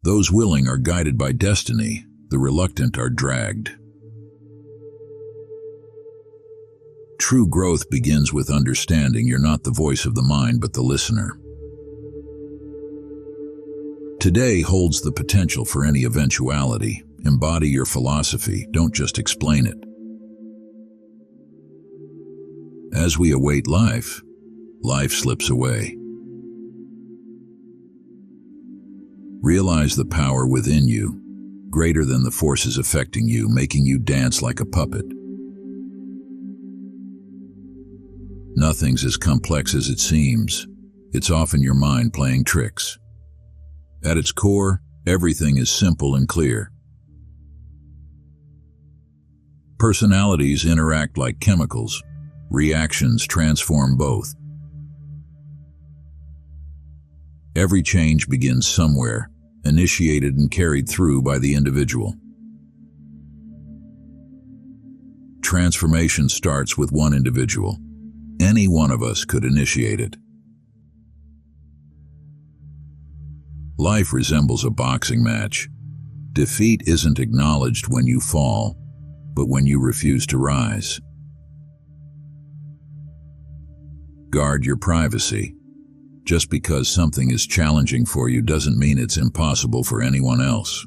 Those willing are guided by destiny, the reluctant are dragged. True growth begins with understanding you're not the voice of the mind but the listener. Today holds the potential for any eventuality. Embody your philosophy, don't just explain it. As we await life, life slips away. Realize the power within you, greater than the forces affecting you, making you dance like a puppet. Nothing's as complex as it seems. It's often your mind playing tricks. At its core, everything is simple and clear. Personalities interact like chemicals. Reactions transform both. Every change begins somewhere, initiated and carried through by the individual. Transformation starts with one individual. Any one of us could initiate it. Life resembles a boxing match. Defeat isn't acknowledged when you fall, but when you refuse to rise. Guard your privacy. Just because something is challenging for you doesn't mean it's impossible for anyone else.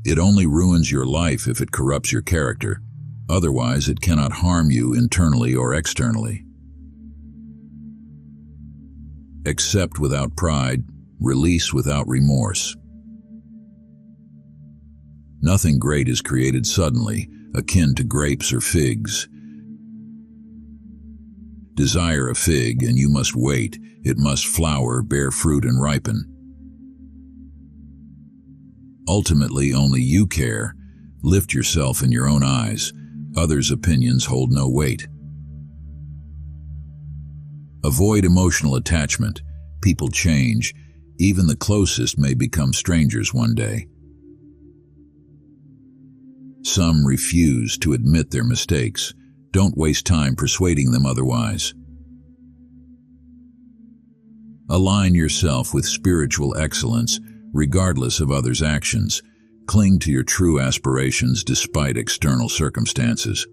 It only ruins your life if it corrupts your character. Otherwise, it cannot harm you internally or externally. Accept without pride, release without remorse. Nothing great is created suddenly, akin to grapes or figs. Desire a fig, and you must wait. It must flower, bear fruit, and ripen. Ultimately, only you care. Lift yourself in your own eyes. Others' opinions hold no weight. Avoid emotional attachment. People change. Even the closest may become strangers one day. Some refuse to admit their mistakes. Don't waste time persuading them otherwise. Align yourself with spiritual excellence, regardless of others' actions. Cling to your true aspirations despite external circumstances.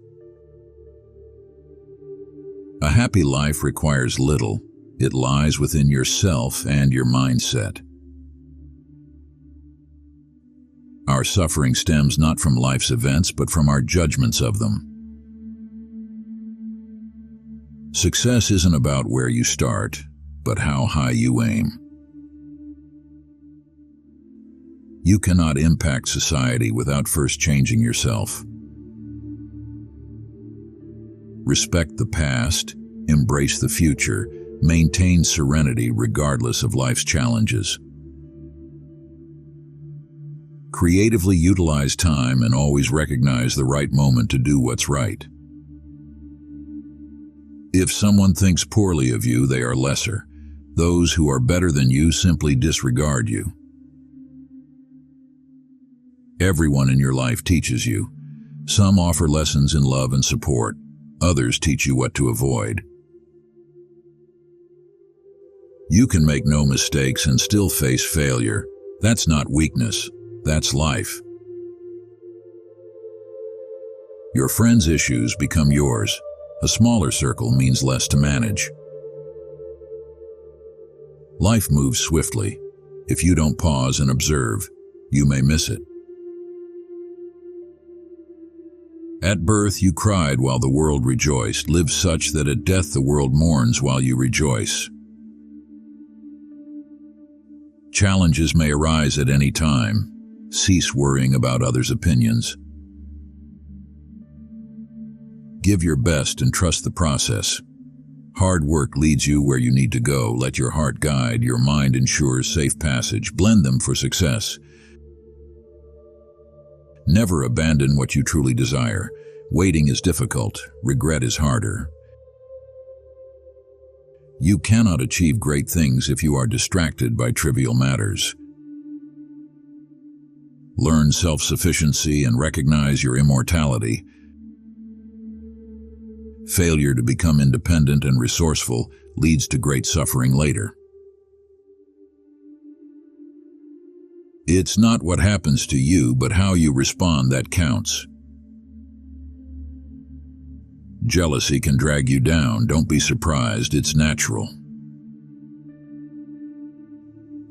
A happy life requires little. It lies within yourself and your mindset. Our suffering stems not from life's events, but from our judgments of them. Success isn't about where you start, but how high you aim. You cannot impact society without first changing yourself. Respect the past, embrace the future, maintain serenity regardless of life's challenges. Creatively utilize time and always recognize the right moment to do what's right. If someone thinks poorly of you, they are lesser. Those who are better than you simply disregard you. Everyone in your life teaches you. Some offer lessons in love and support. Others teach you what to avoid. You can make no mistakes and still face failure. That's not weakness. That's life. Your friends' issues become yours. A smaller circle means less to manage. Life moves swiftly. If you don't pause and observe, you may miss it. At birth you cried while the world rejoiced. Live such that at death the world mourns while you rejoice. Challenges may arise at any time. Cease worrying about others' opinions. Give your best and trust the process. Hard work leads you where you need to go. Let your heart guide. Your mind ensures safe passage. Blend them for success. Never abandon what you truly desire. Waiting is difficult. Regret is harder. You cannot achieve great things if you are distracted by trivial matters. Learn self-sufficiency and recognize your immortality. Failure to become independent and resourceful leads to great suffering later. It's not what happens to you, but how you respond that counts. Jealousy can drag you down. Don't be surprised, it's natural.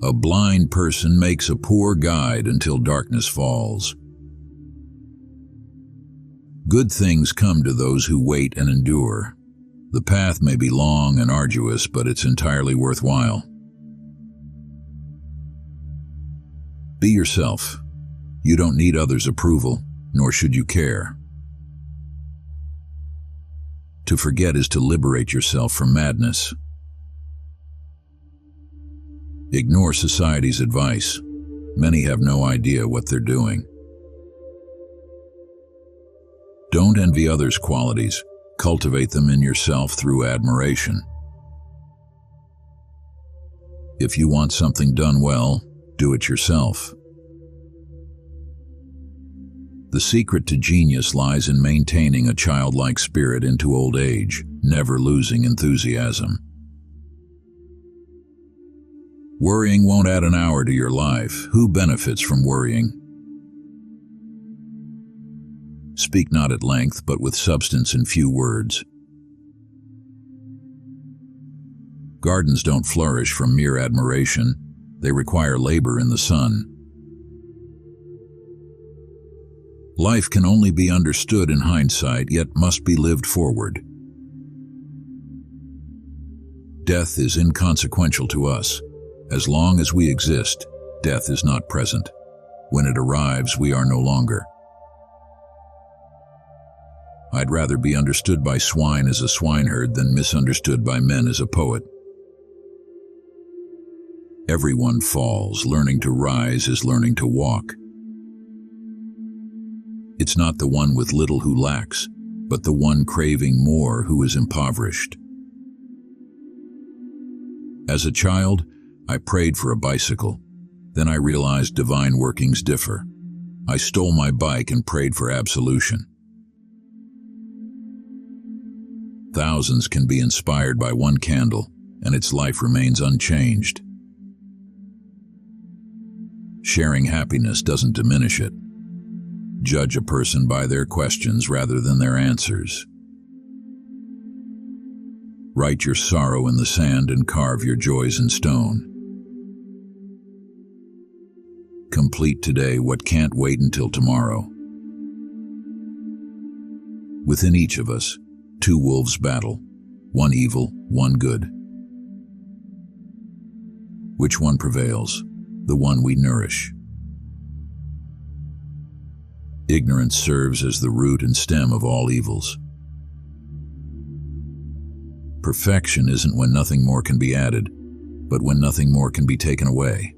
A blind person makes a poor guide until darkness falls. Good things come to those who wait and endure. The path may be long and arduous, but it's entirely worthwhile. Be yourself. You don't need others' approval, nor should you care. To forget is to liberate yourself from madness. Ignore society's advice. Many have no idea what they're doing. Don't envy others' qualities. Cultivate them in yourself through admiration. If you want something done well, do it yourself. The secret to genius lies in maintaining a childlike spirit into old age, never losing enthusiasm. Worrying won't add an hour to your life. Who benefits from worrying? Speak not at length, but with substance in few words. Gardens don't flourish from mere admiration. They require labor in the sun. Life can only be understood in hindsight, yet must be lived forward. Death is inconsequential to us. As long as we exist, death is not present. When it arrives, we are no longer. I'd rather be understood by swine as a swineherd than misunderstood by men as a poet. Everyone falls. Learning to rise is learning to walk. It's not the one with little who lacks, but the one craving more who is impoverished. As a child, I prayed for a bicycle. Then I realized divine workings differ. I stole my bike and prayed for absolution. Thousands can be inspired by one candle, and its life remains unchanged. Sharing happiness doesn't diminish it. Judge a person by their questions rather than their answers. Write your sorrow in the sand and carve your joys in stone. Complete today what can't wait until tomorrow. Within each of us, two wolves battle, one evil, one good. Which one prevails? The one we nourish. Ignorance serves as the root and stem of all evils. Perfection isn't when nothing more can be added, but when nothing more can be taken away.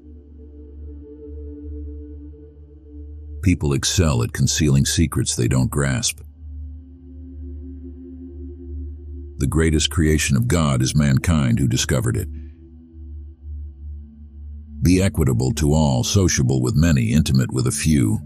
People excel at concealing secrets they don't grasp. The greatest creation of God is mankind who discovered it. Be equitable to all, sociable with many, intimate with a few.